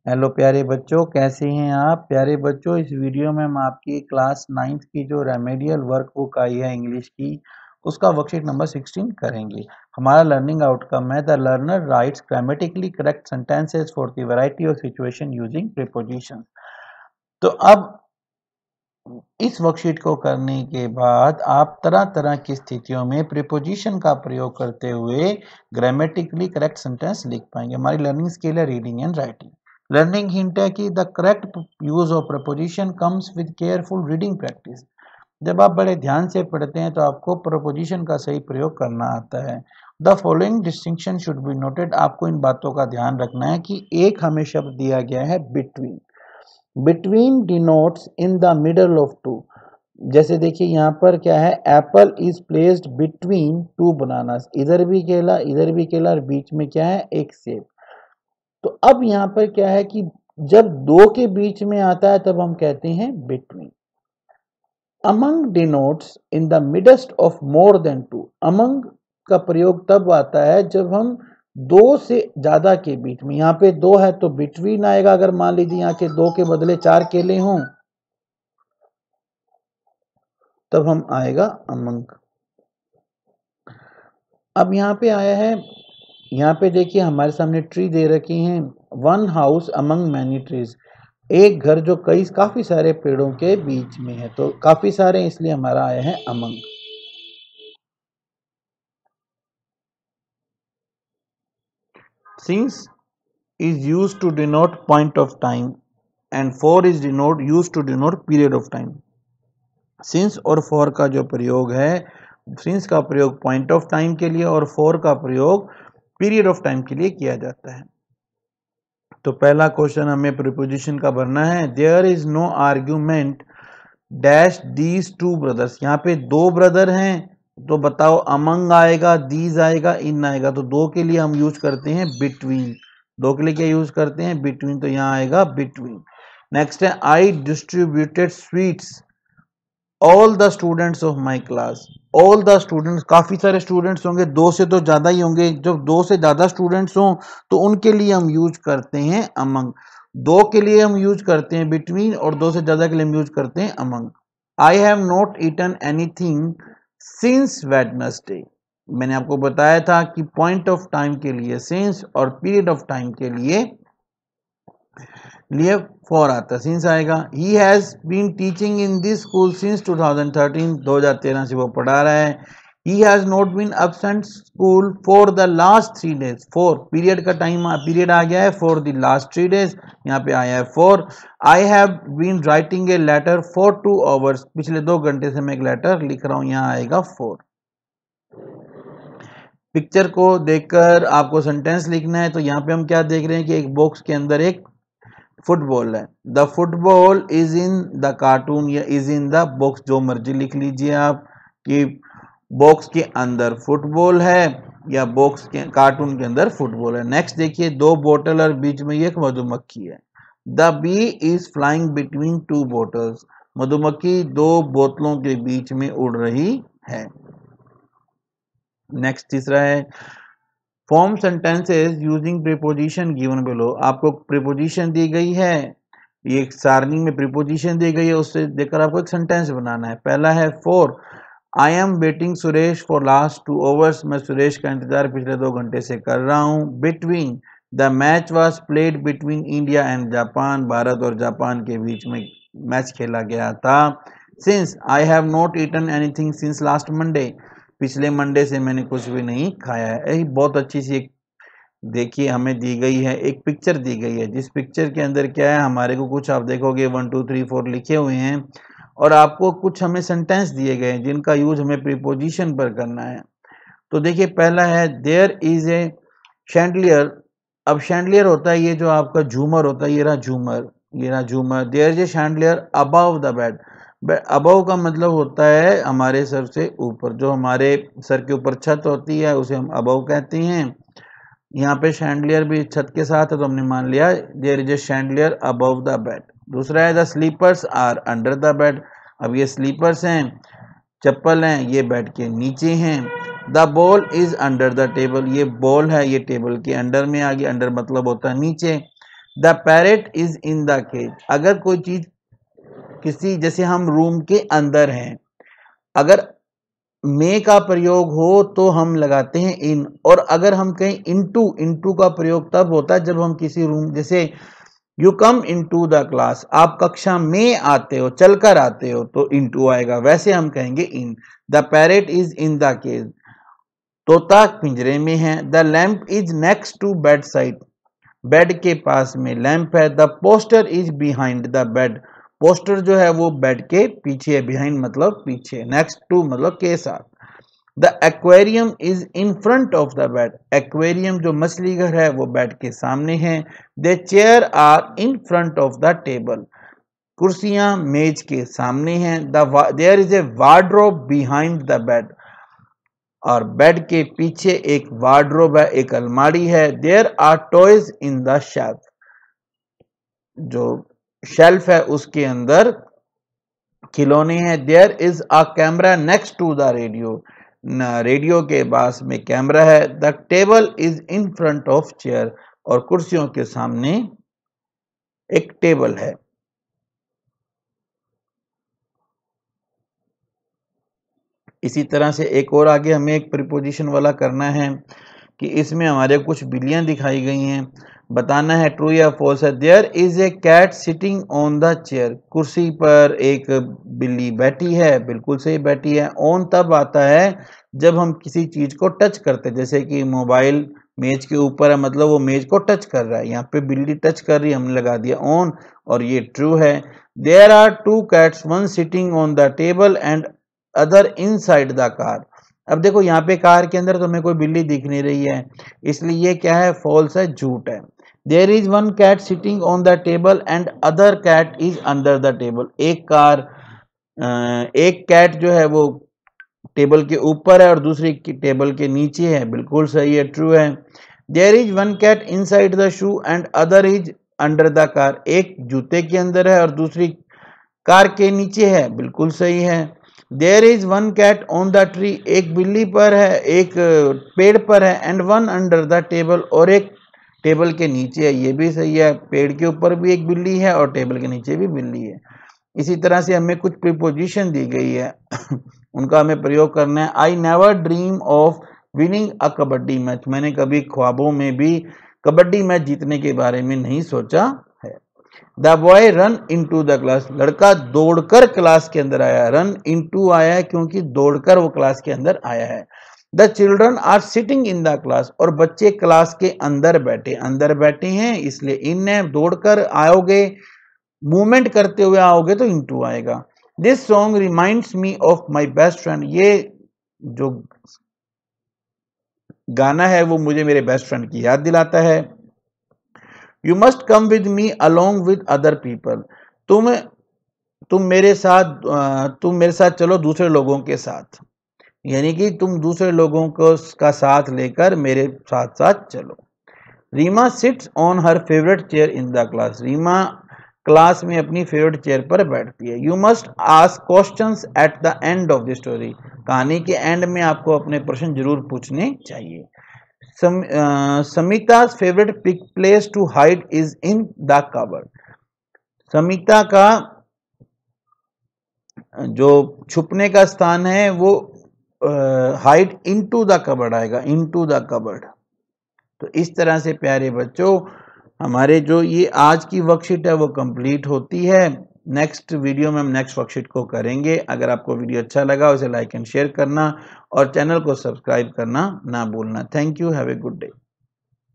Hello प्यारे बच्चों, कैसे हैं आप? प्यारे बच्चों, इस वीडियो में हम आपकी क्लास 9th की जो रेमेडियल वर्क बुक आई है इंग्लिश की, उसका वर्कशीट नंबर 16 करेंगे। हमारा लर्निंग आउटकम है the learner rights grammatically correct sentences for the variety of situation using preposition. तो अब इस वर्कशीट को करने के बाद आप तरह तरह की स्थितियों में प्रीपोजिशन का प्रयोग करते हुए ग्रामेटिकली करेक्ट सेंटेंस लिख पाएंगे। हमारी लर्निंग स्किल है reading and writing. Learning hint है कि the correct use of preposition comes with careful reading practice. जब आप बड़े ध्यान से पढ़ते हैं तो आपको प्रपोजिशन का सही प्रयोग करना आता है। The following distinction should be noted. आपको इन बातों का ध्यान रखना है कि एक हमें शब्द दिया गया है between. Between denotes in the middle of two. जैसे देखिए यहाँ पर क्या है, apple is placed between two bananas. इधर भी केला, इधर भी केला, और बीच में क्या है, एक सेब। तो अब यहाँ पर क्या है कि जब दो के बीच में आता है तब हम कहते हैं between. Among denotes in the midst of more than two. Among का प्रयोग तब आता है जब हम दो से ज्यादा के बीच में, यहाँ पे दो है तो बिटवीन आएगा। अगर मान लीजिए यहाँ के दो के बदले चार केले हों तब हम आएगा अमंग। अब यहाँ पे आया है, यहाँ पे देखिए हमारे सामने ट्री दे रखी हैं। One house among many trees. एक घर जो काफी सारे पेड़ों के बीच में है, तो काफी सारे इसलिए हमारा आया है among. Since is used to denote point of time and for is used to denote period of time। since और for का जो प्रयोग है, since का प्रयोग point of time के लिए और for का प्रयोग period of time के लिए किया जाता है। तो पहला क्वेश्चन हमें प्रीपोजिशन का भरना है। There is no argument dash these two brothers. यहाँ पे दो ब्रदर हैं, तो बताओ अमंग आएगा, दीज आएगा, इन आएगा। तो दो के लिए हम यूज करते हैं बिटवीन। दो के लिए क्या यूज करते हैं, बिटवीन। तो यहाँ आएगा बिटवीन। नेक्स्ट है I distributed sweets all the students of my class. All the students, काफी सारे स्टूडेंट्स होंगे, दो से तो ज्यादा ही होंगे। जब दो से ज्यादा स्टूडेंट्स हों तो उनके लिए हम यूज करते हैं अमंग। दो के लिए हम यूज करते हैं बिटवीन और दो से ज्यादा के लिए हम यूज करते हैं among. I have not eaten anything since Wednesday. मैंने आपको बताया था कि पॉइंट ऑफ टाइम के लिए सिंस और पीरियड ऑफ टाइम के लिए फॉर आता है, सिंस आएगा। He has been teaching in this school since 2013। 2013 से वो पढ़ा रहा है। He has not been absent school for the last 3 days। For period का टाइम, पीरियड आ गया है, फॉर द लास्ट 3 days यहाँ पे आया है for. I have been writing a letter for 2 hours। पिछले 2 घंटे से मैं एक लेटर लिख रहा हूँ, यहाँ आएगा फॉर। पिक्चर को देखकर आपको सेंटेंस लिखना है। तो यहाँ पे हम क्या देख रहे हैं कि एक बॉक्स के अंदर एक फुटबॉल है। The football is in the cartoon या इज इन द बॉक्स, जो मर्जी लिख लीजिए आप कि बॉक्स के अंदर फुटबॉल है या बॉक्स के कार्टून के अंदर फुटबॉल है। नेक्स्ट देखिए, दो बोतल और बीच में एक मधुमक्खी है। The bee is flying between two bottles. मधुमक्खी दो बोतलों के बीच में उड़ रही है। नेक्स्ट तीसरा है, form sentences using preposition given below. आपको प्रीपोजिशन दी गई है, ये एक सारणी में प्रीपोजिशन दी गई है, उससे देखकर आपको एक सेंटेंस बनाना है। पहला है for, I am waiting Suresh for last 2 hours। मैं सुरेश का इंतजार पिछले 2 घंटे से कर रहा हूँ। Between, the match was played between India and Japan. भारत और जापान के बीच में मैच खेला गया था। Since, I have not eaten anything since last Monday. पिछले मंडे से मैंने कुछ भी नहीं खाया है। यही बहुत अच्छी सी एक देखिए हमें दी गई है, एक पिक्चर दी गई है, जिस पिक्चर के अंदर क्या है, हमारे को कुछ आप देखोगे 1 2 3 4 लिखे हुए हैं और आपको कुछ हमें सेंटेंस दिए गए हैं जिनका यूज हमें प्रीपोजिशन पर करना है। तो देखिए पहला है, देयर इज ए शैंडलियर। अब शैंडलियर होता है ये जो आपका झूमर होता है, ये रहा झूमर, ये रहा झूमर। There is a chandelier above the bed. Above का मतलब होता है हमारे सर से ऊपर, जो हमारे सर के ऊपर छत होती है उसे हम अबव कहते हैं। यहाँ पे शैंडलियर भी छत के साथ है तो हमने मान लिया there is a chandelier above the bed. दूसरा है, the slippers are under the bed. अब ये स्लीपर्स हैं, चप्पल हैं, ये बेड के नीचे हैं। The ball is under the table. ये बॉल है, ये टेबल के अंडर में आ गया। अंडर मतलब होता है नीचे। The parrot is in the cage. अगर कोई चीज किसी, जैसे हम रूम के अंदर हैं, अगर मे का प्रयोग हो तो हम लगाते हैं इन, और अगर हम कहें इनटू का प्रयोग तब होता है जब हम किसी रूम, जैसे you come into the class, आप कक्षा में आते हो, चलकर आते हो, तो इनटू आएगा, वैसे हम कहेंगे in. The parrot is in the cage, तोता पिंजरे में है। The lamp is next to bed side, bed के पास में लैंप है। The poster is behind the bed, poster जो है वो बेड के पीछे है, बिहाइंड मतलब पीछे, नेक्स्ट टू मतलब के साथ। The aquarium is in front of the bed, aquarium जो मछली घर है वो बेड के सामने है। The chair are in front of the table, कुर्सियां मेज के सामने हैं। There is a wardrobe behind the bed, और बेड के पीछे एक वार्डरोब है, एक अलमारी है। There are toys in the shelf, जो शेल्फ है उसके अंदर खिलौने हैं। There is a camera next to the radio, radio के पास में कैमरा है। The table is in front of chair, और कुर्सियों के सामने एक टेबल है। इसी तरह से एक और आगे हमें एक प्रीपोजिशन वाला करना है कि इसमें हमारे कुछ बिल्लियां दिखाई गई हैं, बताना है ट्रू या फॉल्स है। There is a cat sitting on the chair, कुर्सी पर एक बिल्ली बैठी है, बिल्कुल सही बैठी है। ऑन तब आता है जब हम किसी चीज को टच करते हैं, जैसे कि मोबाइल मेज के ऊपर है, मतलब वो मेज को टच कर रहा है, यहाँ पे बिल्ली टच कर रही है, हमने लगा दिया ऑन, और ये ट्रू है। There are two cats, one sitting on the table and other inside the car. अब देखो यहाँ पे कार के अंदर तो हमें कोई बिल्ली दिख नहीं रही है, इसलिए ये क्या है, फॉल्स है, झूठ है। There is one cat sitting on the table and other cat is under the table, एक कैट जो है वो टेबल के ऊपर है और दूसरी टेबल के नीचे है, बिल्कुल सही है, ट्रू है। There is one cat inside the shoe and other is under the car, एक जूते के अंदर है और दूसरी कार के नीचे है, बिल्कुल सही है। There is one cat on the tree, एक बिल्ली पर है, एक पेड़ पर है। And one under the table, और एक टेबल के नीचे है, ये भी सही है, पेड़ के ऊपर भी एक बिल्ली है और टेबल के नीचे भी बिल्ली है। इसी तरह से हमें कुछ प्रीपोजिशन दी गई है उनका हमें प्रयोग करना है। I never dream of winning a kabaddi match, मैंने कभी ख्वाबों में भी कबड्डी मैच जीतने के बारे में नहीं सोचा है। The boy run into the class, लड़का दौड़कर क्लास के अंदर आया, रन इनटू आया है क्योंकि दौड़कर वो क्लास के अंदर आया है। The children are sitting in the class, और बच्चे क्लास के अंदर बैठे हैं, इसलिए इन है, दौड़कर आओगे, मूवमेंट करते हुए आओगे तो इनटू आएगा। This song reminds me of my best friend, ये जो गाना है वो मुझे मेरे बेस्ट फ्रेंड की याद दिलाता है। You must come with me along with other people, तुम मेरे साथ चलो दूसरे लोगों के साथ, यानी कि तुम दूसरे लोगों को का साथ लेकर मेरे साथ साथ चलो। Reema sits on her favourite chair in the class, Reema class में अपनी फेवरेट चेयर पर बैठती है। You must ask questions at the end of the story, कहानी के एंड में आपको अपने प्रश्न जरूर पूछने चाहिए। समिता's favourite place to hide is in the cupboard, Samita का जो छुपने का स्थान है वो हाइड इनटू द कबर्ड आएगा, इनटू द कबर्ड। तो इस तरह से प्यारे बच्चों हमारे जो ये आज की वर्कशीट है वो कंप्लीट होती है। नेक्स्ट वीडियो में हम नेक्स्ट वर्कशीट को करेंगे। अगर आपको वीडियो अच्छा लगा उसे लाइक एंड शेयर करना और चैनल को सब्सक्राइब करना ना भूलना। Thank you, have a good day.